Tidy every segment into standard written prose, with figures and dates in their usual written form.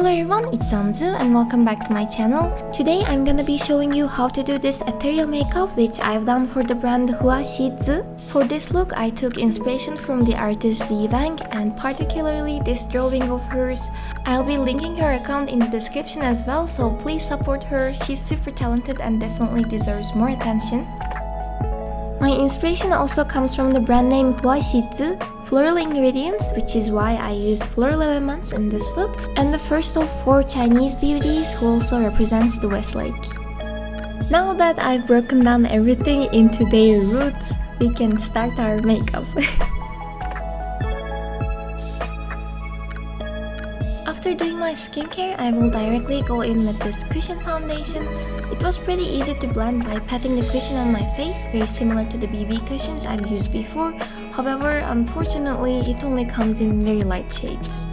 Hello everyone, it's Anzu and welcome back to my channel. Today I'm gonna be showing you how to do this ethereal makeup which I've done for the brand Huaxizi. For this look, I took inspiration from the artist Li Wang and particularly this drawing of hers. I'll be linking her account in the description as well, so please support her. She's super talented and definitely deserves more attention. My inspiration also comes from the brand name Huaxizi, floral ingredients, which is why I used floral elements in this look, and the first of 4 Chinese beauties who also represents the Westlake. Now that I've broken down everything into their roots, we can start our makeup. After doing my skincare, I will directly go in with this cushion foundation. It was pretty easy to blend by patting the cushion on my face, very similar to the BB cushions I've used before. However, unfortunately, it only comes in very light shades.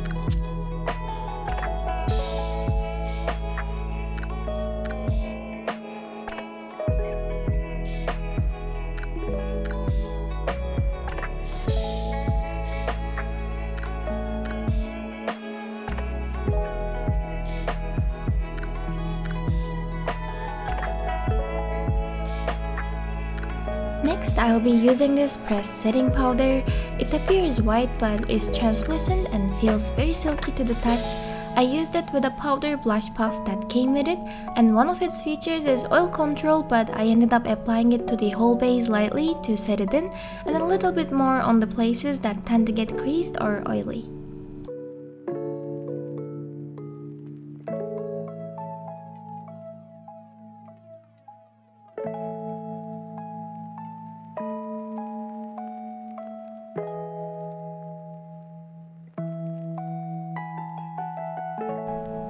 Next, I'll be using this pressed setting powder. It appears white but is translucent and feels very silky to the touch. I used it with a powder blush puff that came with it, and one of its features is oil control, but I ended up applying it to the whole base lightly to set it in, and a little bit more on the places that tend to get creased or oily.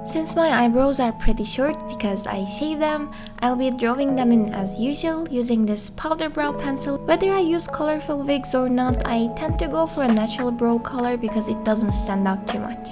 Since my eyebrows are pretty short because I shave them, I'll be drawing them in as usual using this powder brow pencil. Whether I use colorful wigs or not, I tend to go for a natural brow color because it doesn't stand out too much.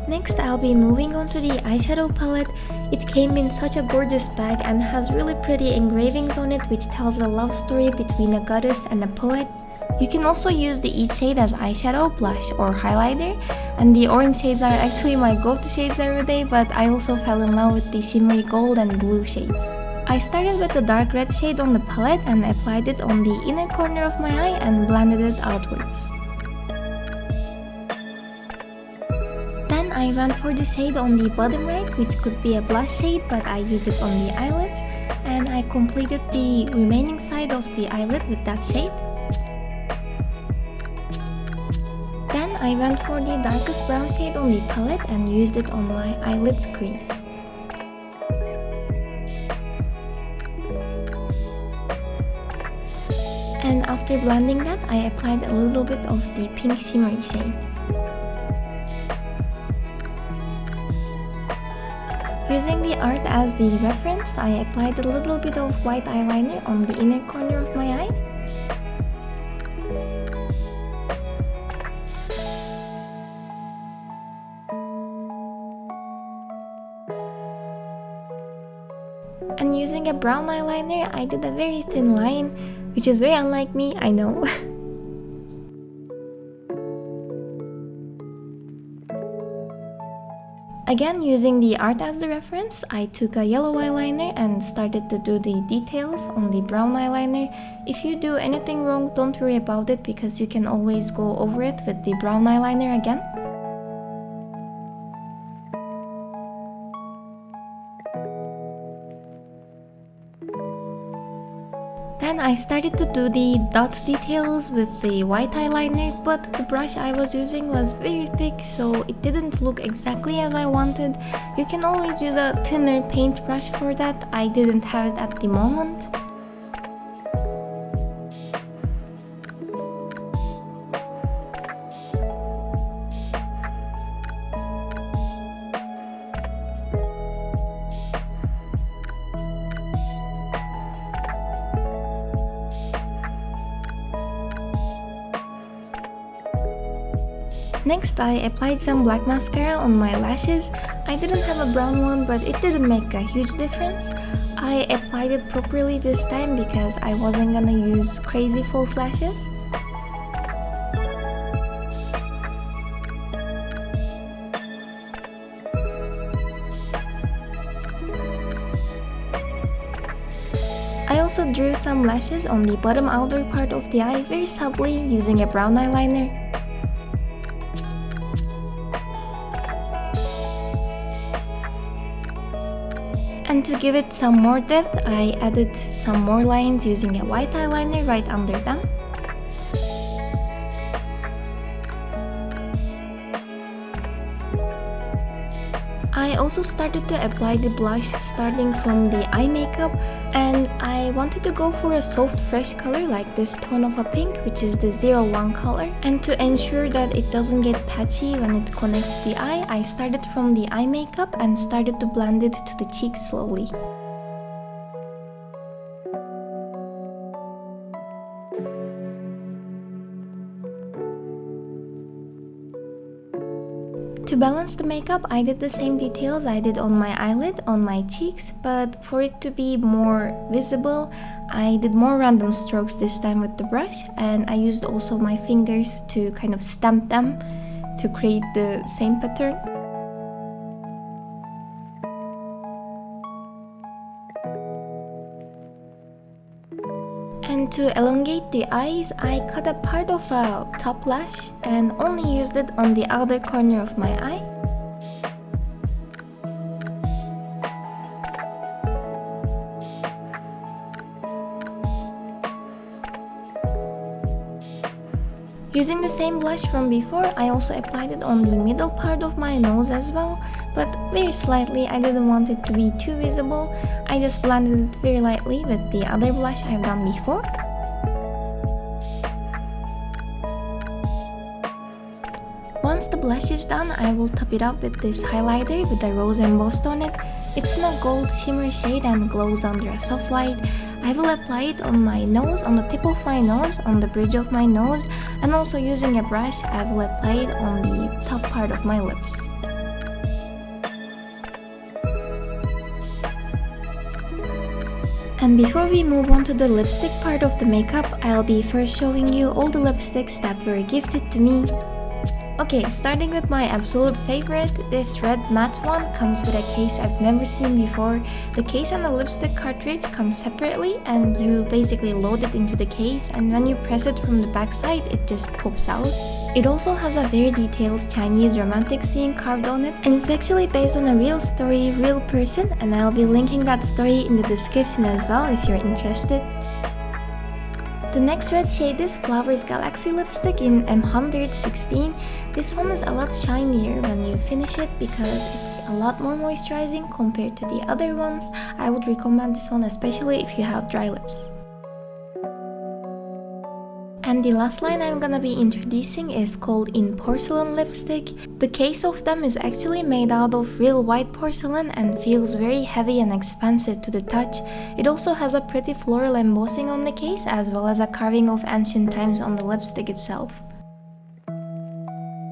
Next, I'll be moving on to the eyeshadow palette. It came in such a gorgeous bag and has really pretty engravings on it which tells a love story between a goddess and a poet. You can also use the each shade as eyeshadow, blush or highlighter, and the orange shades are actually my go-to shades every day, but I also fell in love with the shimmery gold and blue shades. I started with the dark red shade on the palette and applied it on the inner corner of my eye and blended it outwards. Then I went for the shade on the bottom right, which could be a blush shade, but I used it on the eyelids, and I completed the remaining side of the eyelid with that shade. Then I went for the darkest brown shade on the palette and used it on my eyelids crease. And after blending that, I applied a little bit of the pink shimmery shade. Using the art as the reference, I applied a little bit of white eyeliner on the inner corner of my eye. And using a brown eyeliner, I did a very thin line, which is very unlike me, I know. Again, using the art as the reference, I took a yellow eyeliner and started to do the details on the brown eyeliner. If you do anything wrong, don't worry about it because you can always go over it with the brown eyeliner again. Then I started to do the dot details with the white eyeliner, but the brush I was using was very thick, so it didn't look exactly as I wanted. You can always use a thinner paintbrush for that. I didn't have it at the moment. Next, I applied some black mascara on my lashes. I didn't have a brown one, but it didn't make a huge difference. I applied it properly this time because I wasn't gonna use crazy false lashes. I also drew some lashes on the bottom outer part of the eye very subtly using a brown eyeliner. And to give it some more depth, I added some more lines using a white eyeliner right under them. I also started to apply the blush starting from the eye makeup, and I wanted to go for a soft fresh color like this tone of a pink, which is the 01 color. And to ensure that it doesn't get patchy when it connects the eye, I started from the eye makeup and started to blend it to the cheek slowly. To balance the makeup, I did the same details I did on my eyelid, on my cheeks, but for it to be more visible, I did more random strokes this time with the brush, and I used also my fingers to kind of stamp them to create the same pattern. And to elongate the eyes, I cut a part of a top lash and only used it on the outer corner of my eye. Using the same blush from before, I also applied it on the middle part of my nose as well, but very slightly. I didn't want it to be too visible. I just blended it very lightly with the other blush I've done before. Once the blush is done, I will top it up with this highlighter with a rose embossed on it. It's in a gold shimmer shade and glows under a soft light. I will apply it on my nose, on the tip of my nose, on the bridge of my nose, and also using a brush, I will apply it on the top part of my lips. And before we move on to the lipstick part of the makeup, I'll be first showing you all the lipsticks that were gifted to me. Okay, starting with my absolute favorite, this red matte one comes with a case I've never seen before. The case and the lipstick cartridge come separately, and you basically load it into the case, and when you press it from the back side, it just pops out. It also has a very detailed Chinese romantic scene carved on it, and it's actually based on a real story, real person, and I'll be linking that story in the description as well if you're interested. The next red shade is Flowers Galaxy lipstick in M116. This one is a lot shinier when you finish it because it's a lot more moisturizing compared to the other ones. I would recommend this one especially if you have dry lips. And the last line I'm gonna be introducing is called In Porcelain lipstick. The case of them is actually made out of real white porcelain and feels very heavy and expensive to the touch. It also has a pretty floral embossing on the case as well as a carving of ancient times on the lipstick itself.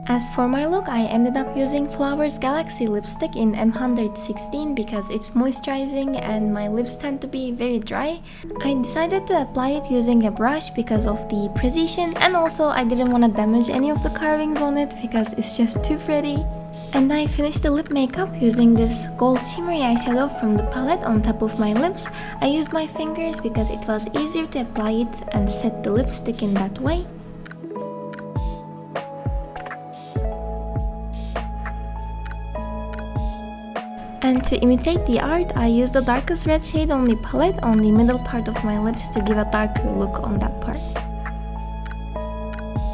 As for my look, I ended up using Flowers Galaxy lipstick in M116 because it's moisturizing and my lips tend to be very dry. I decided to apply it using a brush because of the precision, and also I didn't want to damage any of the carvings on it because it's just too pretty. And I finished the lip makeup using this gold shimmery eyeshadow from the palette on top of my lips. I used my fingers because it was easier to apply it and set the lipstick in that way. And to imitate the art, I used the darkest red shade on the palette on the middle part of my lips to give a darker look on that part.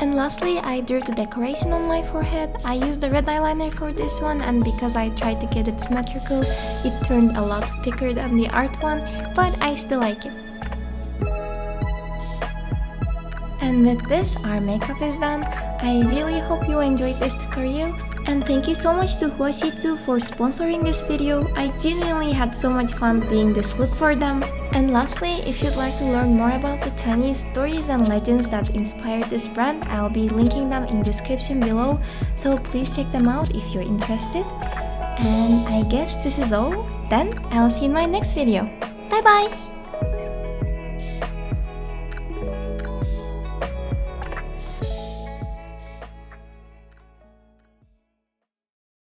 And lastly, I drew the decoration on my forehead. I used the red eyeliner for this one, and because I tried to get it symmetrical, it turned a lot thicker than the art one, but I still like it. And with this, our makeup is done. I really hope you enjoyed this tutorial. And thank you so much to Huaxizi for sponsoring this video. I genuinely had so much fun doing this look for them. And lastly, if you'd like to learn more about the Chinese stories and legends that inspired this brand, I'll be linking them in the description below, so please check them out if you're interested. And I guess this is all. Then I'll see you in my next video. Bye bye!